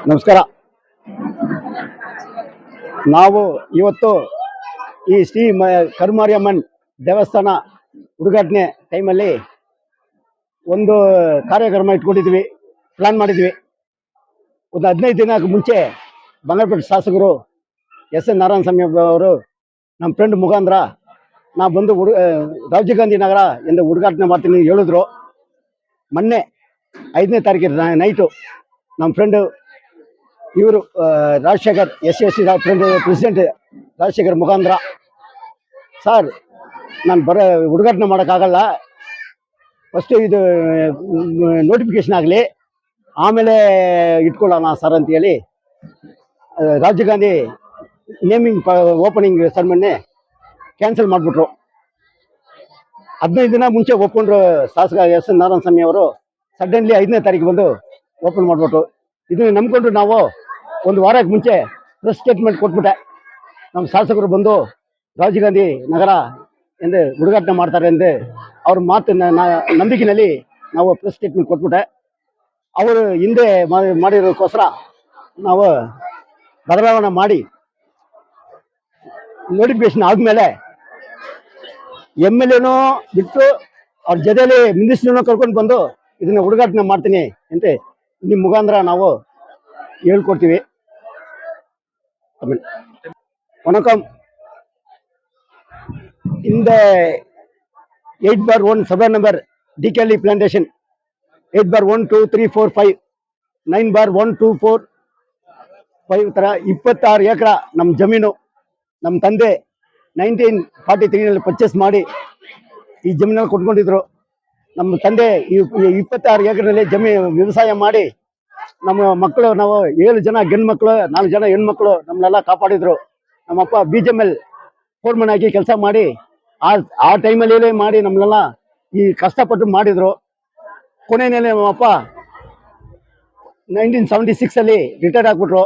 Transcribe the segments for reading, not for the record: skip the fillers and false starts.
ನಮಸ್ಕಾರ. ನಾವು ಇವತ್ತು ಈ ಶ್ರೀ ಕರುಮಾರಿಯಮ್ಮನ್ ದೇವಸ್ಥಾನ ಉದ್ಘಾಟನೆ ಟೈಮಲ್ಲಿ ಒಂದು ಕಾರ್ಯಕ್ರಮ ಇಟ್ಕೊಂಡಿದ್ವಿ, ಪ್ಲಾನ್ ಮಾಡಿದ್ವಿ. ಒಂದು 15 ದಿನ ಮುಂಚೆ ಬಂಗಾರಪೇಟೆ ಶಾಸಕರು ಎಸ್.ಎನ್. ನಾರಾಯಣ ಸ್ವಾಮಿ ಅವರು ನಮ್ಮ ಫ್ರೆಂಡ್ ಮುಖಾಂತರ ನಾ ಬಂದು ರಾಜೀವ್ ಗಾಂಧಿ ನಗರ ಎಂದು ಉದ್ಘಾಟನೆ ಮಾಡ್ತೀನಿ ಹೇಳಿದ್ರು. ಮೊನ್ನೆ 5ನೇ ತಾರೀಕಿನ ನೈಟು ನಮ್ಮ ಫ್ರೆಂಡು ಇವರು Rajashekar SC friend president Rajashekar ಮುಖಾಂತರ, ಸರ್ ನಾನು ಉದ್ಘಾಟನೆ ಮಾಡೋಕ್ಕಾಗಲ್ಲ, ಫಸ್ಟು ಇದು ನೋಟಿಫಿಕೇಶನ್ ಆಗಲಿ ಆಮೇಲೆ ಇಟ್ಕೊಳ್ಳೋಣ ಸರ್ ಅಂತೇಳಿ Rajiv Gandhi naming opening ceremony cancel ಮಾಡಿಬಿಟ್ರು. 15 ದಿನ ಮುಂಚೆ ಒಪ್ಕೊಂಡ್ರು ಶಾಸಕ ಎಸ್.ಎನ್. ನಾರಾಯಣ ಸ್ವಾಮಿ ಅವರು. ಸಡನ್ಲಿ 5ನೇ ತಾರೀಕು ಬಂದು ಓಪನ್ ಮಾಡಿಬಿಟ್ರು. ಇದನ್ನು ನಂಬ್ಕೊಂಡು ನಾವು ಒಂದು ವಾರಕ್ಕೆ ಮುಂಚೆ ಪ್ರೆಸ್ ಸ್ಟೇಟ್ಮೆಂಟ್ ಕೊಟ್ಬಿಟ್ಟೆ. ನಮ್ಮ ಶಾಸಕರು ಬಂದು ರಾಜೀವ್ ಗಾಂಧಿ ನಗರ ಎಂದು ಉದ್ಘಾಟನೆ ಮಾಡ್ತಾರೆ ಎಂದು ಅವ್ರ ಮಾತಿನ ನಂಬಿಕೆಯಲ್ಲಿ ನಾವು ಪ್ರೆಸ್ ಸ್ಟೇಟ್ಮೆಂಟ್ ಕೊಟ್ಬಿಟ್ಟೆ. ಅವರು ಹಿಂದೆ ಮಾಡಿರೋಕ್ಕೋಸ್ಕರ ನಾವು ಬದಲಾವಣೆ ಮಾಡಿ ನೋಟಿಫಿಕೇಶನ್ ಆದಮೇಲೆ MLAನೂ ಬಿಟ್ಟು ಅವ್ರ ಜೊತೆಯಲ್ಲಿ ಮಿನಿಸ್ಟ್ರನ್ನೂ ಕರ್ಕೊಂಡು ಬಂದು ಇದನ್ನ ಉದ್ಘಾಟನೆ ಮಾಡ್ತೀನಿ ಅಂತ ನಿಮ್ಮ ಮುಖಾಂತರ ನಾವು ಹೇಳ್ಕೊಡ್ತೀವಿ. ವಣಕಂ. இந்த 8/1 ಸರ್ವೆ ನಂಬರ್ DKLE ಪ್ಲಾಂಟೇಶನ್ 8/1 2 3 4 5 9/1 2 4 5 ತರ 26 ಎಕರೆ ನಮ್ಮ ಜಮೀನು. ನಮ್ಮ ತಂದೆ 1943ನಲ್ಲಿ ಪರ್ಚೇಸ್ ಮಾಡಿ ಈ ಜಮೀನಲ್ಲಿ ಕೊಟ್ಕೊಂಡಿದ್ರು. ನಮ್ಮ ತಂದೆ 26 ಎಕರೆನಲ್ಲಿ ವ್ಯವಸಾಯ ಮಾಡಿ ನಮ್ಮ ಮಕ್ಕಳು, ನಾವು 7 ಜನ ಗಂಡು ಮಕ್ಕಳು, 4 ಜನ ಹೆಣ್ಮಕ್ಳು ನಮ್ಮನ್ನೆಲ್ಲ ಕಾಪಾಡಿದ್ರು. ನಮ್ಮಪ್ಪ BJML ಫೋರ್ಮನ್ ಆಗಿ ಕೆಲಸ ಮಾಡಿ ಆ ಟೈಮಲ್ಲಿ ಮಾಡಿ ನಮ್ಮನ್ನೆಲ್ಲ ಈ ಕಷ್ಟಪಟ್ಟು ಮಾಡಿದ್ರು. ಕೊನೆಯಲ್ಲಿ ನಮ್ಮಪ್ಪ 1976 ರಿಟೈರ್ಡ್ ಆಗ್ಬಿಟ್ರು.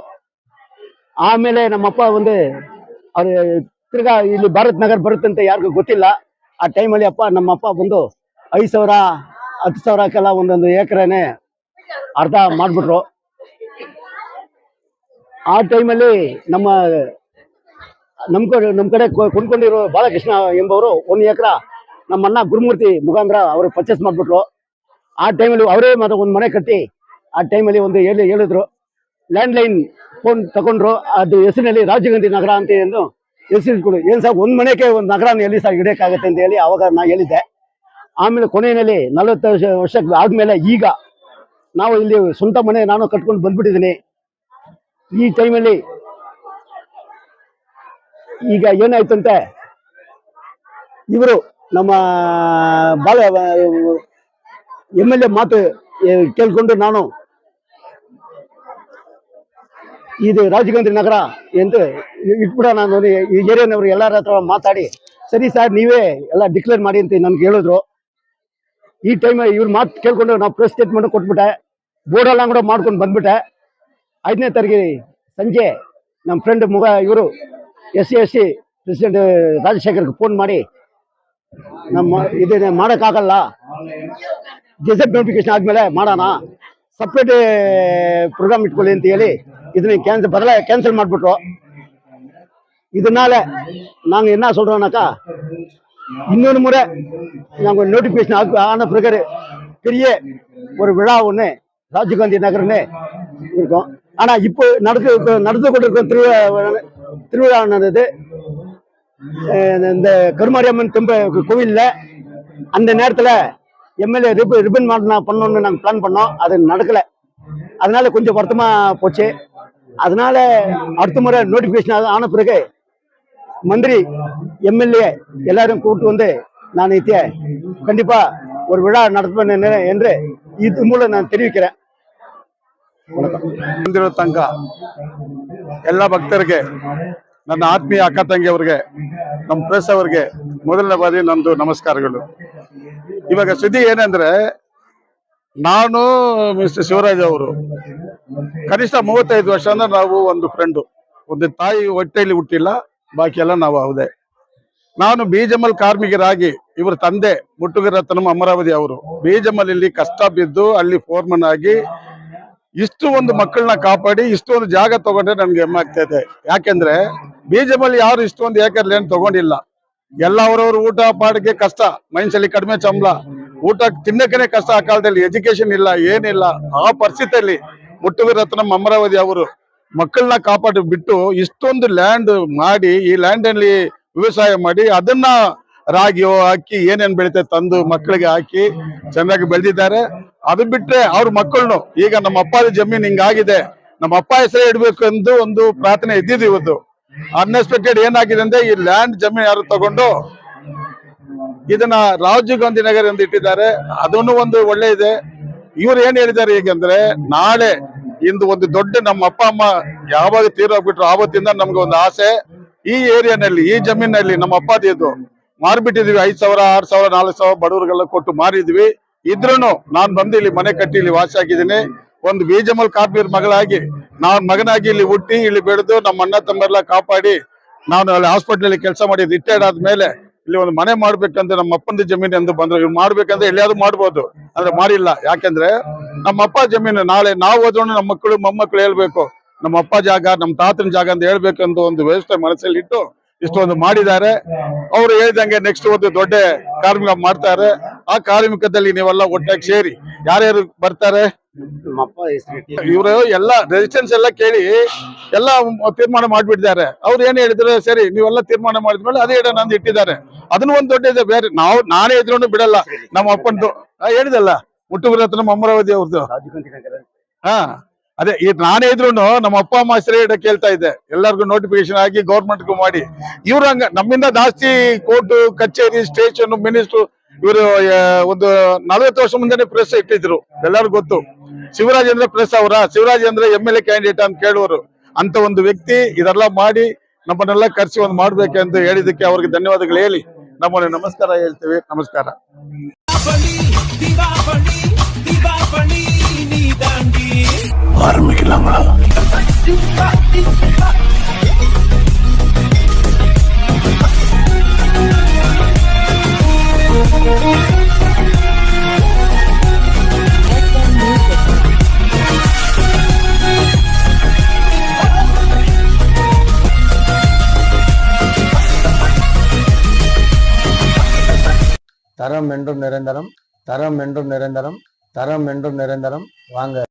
ಆಮೇಲೆ ನಮ್ಮಪ್ಪ ಒಂದು ಅವ್ರು ತಿರ್ಗಾ ಇಲ್ಲಿ ಭಾರತ್ ನಗರ್ ಬರುತ್ತಂತೆ ಯಾರಿಗೂ ಗೊತ್ತಿಲ್ಲ. ಆ ಟೈಮಲ್ಲಿ ನಮ್ಮಪ್ಪ ಬಂದು 5,000 10,000ಕ್ಕೆಲ್ಲ ಒಂದೊಂದು ಎಕರೆನೇ ಅರ್ಧ ಮಾಡಿಬಿಟ್ರು. ಆ ಟೈಮಲ್ಲಿ ನಮ್ಮ ಕಡೆ ಕೊಂಡ್ಕೊಂಡಿರೋ ಬಾಲಕೃಷ್ಣ ಎಂಬವರು 1 ಎಕರೆ ನಮ್ಮ ಅಣ್ಣ ಗುರುಮೂರ್ತಿ ಮುಖಾಂತರ ಅವರು ಪರ್ಚೇಸ್ ಮಾಡಿಬಿಟ್ರು. ಆ ಟೈಮಲ್ಲಿ ಅವರೇ ಒಂದು ಮನೆ ಕಟ್ಟಿ ಆ ಟೈಮಲ್ಲಿ ಒಂದು ಹೇಳಿದ್ರು, ಲ್ಯಾಂಡ್ಲೈನ್ ಫೋನ್ ತಗೊಂಡ್ರು. ಅದು ಹೆಸರಿನಲ್ಲಿ ರಾಜೀವ್ ಗಾಂಧಿ ನಗರ ಅಂತ ಹೆಸರಿಟ್ಕೊಡು. ಏನು ಸರ್, ಒಂದು ಮನೆಗೆ ಒಂದು ನಗರನ ಎಲ್ಲಿ ಸರ್ ಇಡೋಕ್ಕಾಗತ್ತೆ ಅಂತ ಹೇಳಿ ಅವಾಗ ನಾ ಹೇಳಿದ್ದೆ. ಆಮೇಲೆ ಕೊನೆಯಲ್ಲಿ 40 ವರ್ಷ ಆದಮೇಲೆ ಈಗ ನಾವು ಇಲ್ಲಿ ಸ್ವಂತ ಮನೆ ನಾನು ಕಟ್ಕೊಂಡು ಬಂದ್ಬಿಟ್ಟಿದ್ದೀನಿ. ಈ ಟೈಮಲ್ಲಿ ಈಗ ಏನಾಯ್ತಂತೆ, ಇವರು ನಮ್ಮ MLA ಮಾತು ಕೇಳ್ಕೊಂಡು ನಾನು ಇದು ರಾಜೀವ್ ಗಾಂಧಿ ನಗರ ಎಂದು ಇಟ್ಬಿಡೋಣ. ನಾನು ಈ ಏರಿಯಾನವರು ಎಲ್ಲರ ಹತ್ರ ಮಾತಾಡಿ, ಸರಿ ಸರ್ ನೀವೇ ಎಲ್ಲ ಡಿಕ್ಲೇರ್ ಮಾಡಿ ಅಂತ ನನ್ಗೆ ಹೇಳಿದ್ರು. ಈ ಟೈಮಲ್ಲಿ ಇವ್ರ ಮಾತು ಕೇಳ್ಕೊಂಡು ನಾವು ಪ್ರೆಸ್ ಸ್ಟೇಟ್ಮೆಂಟ್ ಕೊಟ್ಬಿಟ್ಟೆ, ಬೋರ್ಡೆಲ್ಲ ಕೂಡ ಮಾಡ್ಕೊಂಡು ಬಂದ್ಬಿಟ್ಟೆ. 5ನೇ ತಾರೀಕಿಗೆ ಸಂಜೆ ನಮ್ಮ ಫ್ರೆಂಡ್ ಇವರು SC ಪ್ರೆಸಿಡೆಂಟ್ ರಾಜಶೇಖರ್ಗೆ ಫೋನ್ ಮಾಡಿ, ನಮ್ಮ ಇದನ್ನ ಮಾಡೋಕ್ಕಾಗಲ್ಲ, ಗೆಜೆಟ್ ನೋಟಿಫಿಕೇಶನ್ ಆದಮೇಲೆ ಮಾಡೋಣ, ಸಪ್ರೇಟ್ ಪ್ರೋಗ್ರಾಮ್ ಇಟ್ಕೊಳ್ಳಿ ಅಂತ ಹೇಳಿ ಇದನ್ನ ಕ್ಯಾನ್ಸಲ್ ಮಾಡಿಬಿಟ್ರು. இதனால நாங்க என்ன சொல்றோம்னாக்கா, இன்னொரு முறை நாங்கள் நோட்டிபிகேஷன் ஆன பிறகு பெரிய ஒரு விழா ஒன்று ராஜீவ் காந்தி நகர்னு இருக்கும். ஆனா இப்போ நடந்து கொண்டிருக்கும் திருவிழானது இந்த கருமாரியம்மன் கோவில்ல அந்த நேரத்தில் MLA ரிப்பன் பண்ணணும்னு நாங்கள் பிளான் பண்ணோம். அது நடக்கல. அதனால கொஞ்சம் வருத்தமா போச்சு. அதனால அடுத்த முறை நோட்டிபிகேஷன் ஆன பிறகு மந்திரி MLA எல்லாரும் கூப்பிட்டு வந்து நான் கண்டிப்பா ஒரு விழா நடத்துவேன் என்று இது மூலம் நான் தெரிவிக்கிறேன். ಬಂದಿರೋ ತನಕ ಎಲ್ಲ ಭಕ್ತರಿಗೆ, ನನ್ನ ಆತ್ಮೀಯ ಅಕ್ಕ ತಂಗಿಯವರಿಗೆ, ನಮ್ಮ ಪ್ರೆಸ್ ಅವರಿಗೆ ಮೊದಲನೇ ಬಾರಿ ನಂದು ನಮಸ್ಕಾರಗಳು. ಇವಾಗ ಸುದ್ದಿ ಏನಂದ್ರೆ, ನಾನು ಮಿಸ್ಟರ್ ಶಿವರಾಜ್ ಅವರು ಕನಿಷ್ಠ 35 ವರ್ಷ ಅಂದ್ರೆ ನಾವು ಒಂದು ಫ್ರೆಂಡು. ಒಂದು ತಾಯಿ ಹೊಟ್ಟೆಯಲ್ಲಿ ಹುಟ್ಟಿಲ್ಲ, ಬಾಕಿ ಎಲ್ಲ ನಾವು ಹೌದೇ. ನಾನು BJML ಕಾರ್ಮಿಕರಾಗಿ, ಇವರ ತಂದೆ ಮುಟ್ಟುಗ ರತ್ನಂ ಅಮರಾವತಿ ಅವರು BJML ಇಲ್ಲಿ ಕಷ್ಟ ಬಿದ್ದು ಅಲ್ಲಿ ಫೋರ್ಮನ್ ಆಗಿ ಇಷ್ಟು ಒಂದು ಮಕ್ಕಳನ್ನ ಕಾಪಾಡಿ ಇಷ್ಟು ಒಂದು ಜಾಗ ತಗೊಂಡ್ರೆ ನನ್ಗೆ ಹೆಮ್ಮೆ ಆಗ್ತೈತೆ. ಯಾಕೆಂದ್ರೆ ಬೀಜಮಲ್ಲಿ ಯಾರು ಇಷ್ಟೊಂದು ಏಕರ್ ಲ್ಯಾಂಡ್ ತಗೊಂಡಿಲ್ಲ. ಎಲ್ಲ ಅವರವ್ರ ಊಟ ಪಾಡಿಗೆ ಕಷ್ಟ, ಮೈನ್ಸಲ್ಲಿ ಕಡಿಮೆ ಸಂಬಳ, ಊಟ ತಿನ್ನಕ್ಕೇನೆ ಕಷ್ಟ. ಆ ಕಾಲದಲ್ಲಿ ಎಜುಕೇಶನ್ ಇಲ್ಲ, ಏನಿಲ್ಲ. ಆ ಪರಿಸ್ಥಿತಿಯಲ್ಲಿ ಮುಟ್ಟುವಿ ರತ್ನಂ ಅಮರಾವತಿ ಅವರು ಮಕ್ಕಳನ್ನ ಕಾಪಾಡಿ ಬಿಟ್ಟು ಇಷ್ಟೊಂದು ಲ್ಯಾಂಡ್ ಮಾಡಿ, ಈ ಲ್ಯಾಂಡ್ ಅಲ್ಲಿ ವ್ಯವಸಾಯ ಮಾಡಿ ಅದನ್ನ ರಾಗಿಯೋ ಅಕ್ಕಿ ಏನೇನ್ ಬೆಳಿತೈತೆ ತಂದು ಮಕ್ಕಳಿಗೆ ಹಾಕಿ ಚೆನ್ನಾಗಿ ಬೆಳೆದಿದ್ದಾರೆ. ಅದು ಬಿಟ್ರೆ ಅವ್ರ ಮಕ್ಕಳನ್ನು ಈಗ ನಮ್ಮ ಅಪ್ಪಾದ ಜಮೀನ್ ಹಿಂಗಾಗಿದೆ, ನಮ್ಮ ಅಪ್ಪ ಹೆಸರೇ ಇಡ್ಬೇಕು ಎಂದು ಒಂದು ಪ್ರಾರ್ಥನೆ ಇದ್ದಿದ್ದು. ಇವತ್ತು ಅನ್ಎಕ್ಸ್ಪೆಕ್ಟೆಡ್ ಏನಾಗಿದೆ ಅಂದ್ರೆ ಈ ಲ್ಯಾಂಡ್ ಜಮೀನ್ ಯಾರು ತಗೊಂಡು ಇದನ್ನ ರಾಜೀವ್ ಗಾಂಧಿ ನಗರ್ ಎಂದು ಇಟ್ಟಿದ್ದಾರೆ. ಅದನ್ನು ಒಂದು ಒಳ್ಳೆ ಇದೆ. ಇವ್ರು ಏನ್ ಹೇಳಿದ್ದಾರೆ ಈಗಂದ್ರೆ ನಾಳೆ ಇಂದು ಒಂದು ದೊಡ್ಡ ನಮ್ಮ ಅಪ್ಪ ಅಮ್ಮ ಯಾವಾಗ ತೀರೋಗ್ಬಿಟ್ರು ಆವತ್ತಿಂದ ನಮ್ಗೆ ಒಂದು ಆಸೆ, ಈ ಏರಿಯಾನಲ್ಲಿ ಈ ಜಮೀನಲ್ಲಿ ನಮ್ಮ ಅಪ್ಪಾದಿ ಇದು ಮಾರ್ಬಿಟ್ಟಿದ್ವಿ. 5,000, 6,000, 4,000 ಬಡವರಿಗೆಲ್ಲ ಕೊಟ್ಟು ಮಾರಿದ್ವಿ. ಇದ್ರೂನು ನಾನ್ ಬಂದು ಇಲ್ಲಿ ಮನೆ ಕಟ್ಟಿ ಇಲ್ಲಿ ವಾಸ ಆಗಿದ್ದೀನಿ. ಒಂದು ಬೀಜಮಲ್ ಕಾರ್ಮಿಕರ ಮಗಳಾಗಿ ನಾನ್ ಮಗನಾಗಿ ಇಲ್ಲಿ ಹುಟ್ಟಿ ಇಲ್ಲಿ ಬೆಳೆದು ನಮ್ಮ ಅಣ್ಣ ತಮ್ಮೆಲ್ಲ ಕಾಪಾಡಿ ನಾನು ಅಲ್ಲಿ ಹಾಸ್ಪಿಟಲ್ ಕೆಲಸ ಮಾಡಿ ರಿಟೈರ್ಡ್ ಆದ್ಮೇಲೆ ಇಲ್ಲಿ ಒಂದು ಮನೆ ಮಾಡ್ಬೇಕಂದ್ರೆ ನಮ್ಮ ಅಪ್ಪನ ಜಮೀನು ಎಂದು ಬಂದ್ರೆ ಇವ್ರು ಮಾಡ್ಬೇಕಂದ್ರೆ ಎಲ್ಲಿಯಾದ್ರೂ ಮಾಡ್ಬೋದು, ಅಂದ್ರೆ ಮಾಡಿಲ್ಲ. ಯಾಕೆಂದ್ರೆ ನಮ್ಮ ಅಪ್ಪ ಜಮೀನು ನಾಳೆ ನಾವು ಹೋದ್ರೂ ನಮ್ಮ ಮಕ್ಕಳು ಮೊಮ್ಮಕ್ಕಳು ಹೇಳ್ಬೇಕು ನಮ್ಮ ಅಪ್ಪ ಜಾಗ ನಮ್ಮ ತಾತನ ಜಾಗ ಅಂತ ಹೇಳ್ಬೇಕಂತ ಒಂದು ವ್ಯವಸ್ಥೆ ಮನಸ್ಸಲ್ಲಿ ಇಟ್ಟು ಇಷ್ಟೊಂದು ಮಾಡಿದ್ದಾರೆ. ಅವ್ರು ಹೇಳಿದಂಗೆ ನೆಕ್ಸ್ಟ್ ಒಂದು ದೊಡ್ಡ ಕಾರ್ಮಿಕ ಮಾಡ್ತಾರೆ. ಆ ಕಾರ್ಮಿಕದಲ್ಲಿ ನೀವೆಲ್ಲ ಒಟ್ಟಾಗಿ ಸೇರಿ ಯಾರ್ಯಾರು ಬರ್ತಾರೆ, ಇವರು ಎಲ್ಲ ರೆಸಿಸ್ಟೆನ್ಸ್ ಎಲ್ಲ ಕೇಳಿ ಎಲ್ಲ ತೀರ್ಮಾನ ಮಾಡ್ಬಿಟ್ಟಿದ್ದಾರೆ. ಅವ್ರು ಏನ್ ಹೇಳಿದ್ರೆ ಸರಿ ನೀವೆಲ್ಲ ತೀರ್ಮಾನ ಮಾಡಿದ್ಮೇಲೆ ಅದೇ ಇಡ ನಂದು ಇಟ್ಟಿದ್ದಾರೆ. ಅದನ್ನ ಒಂದ್ ದೊಡ್ಡ ಇದೆ. ಬೇರೆ ನಾನೇ ಇದ್ರೂ ಬಿಡಲ್ಲ. ನಮ್ಮ ಅಪ್ಪಂದು ಹೇಳಿದಲ್ಲ ಮುಟ್ಟುವಿ ರತ್ನಂ ಅಮರಾವತಿ ಅವ್ರದ್ದು. ಹಾ ಅದೇ ಈ ನಾನೇ ಇದ್ರು ನಮ್ಮ ಅಪ್ಪ ಅಮ್ಮ ಹೆಸರೇ ಇಡ ಕೇಳ್ತಾ ಇದ್ದೆ. ಎಲ್ಲರಿಗೂ ನೋಟಿಫಿಕೇಶನ್ ಆಗಿ ಗೌರ್ಮೆಂಟ್ಗೂ ಮಾಡಿ. ಇವ್ರ ಹಂಗ ನಮ್ಮಿಂದ ಜಾಸ್ತಿ ಕೋರ್ಟ್ ಕಚೇರಿ ಸ್ಟೇಷನ್ ಮಿನಿಸ್ಟ್ರು ಇವರು ಒಂದು 40 ವರ್ಷ ಮುಂದೆನೆ ಪ್ರೆಸ್ ಇಟ್ಟಿದ್ರು. ಎಲ್ಲರಿಗೂ ಗೊತ್ತು. ಶಿವರಾಜ್ ಅಂದ್ರೆ ಪ್ರೆಸ್ ಅವರ, ಶಿವರಾಜ್ ಅಂದ್ರೆ MLA ಕ್ಯಾಂಡಿಡೇಟ್ ಅಂತ ಕೇಳುವರು. ಅಂತ ಒಂದು ವ್ಯಕ್ತಿ ಇದೆಲ್ಲ ಮಾಡಿ ನಮ್ಮನ್ನೆಲ್ಲ ಕರೆಸಿ ಒಂದು ಮಾಡ್ಬೇಕಂತ ಹೇಳಿದಕ್ಕೆ ಅವ್ರಿಗೆ ಧನ್ಯವಾದಗಳು ಹೇಳಿ ನಮ್ಮನ್ನ ನಮಸ್ಕಾರ ಹೇಳ್ತೇವೆ. ನಮಸ್ಕಾರ. தரம் என்றும் நிரந்தரம், தரம் என்றும் நிரந்தரம், தரம் என்றும் நிரந்தரம். வாங்க.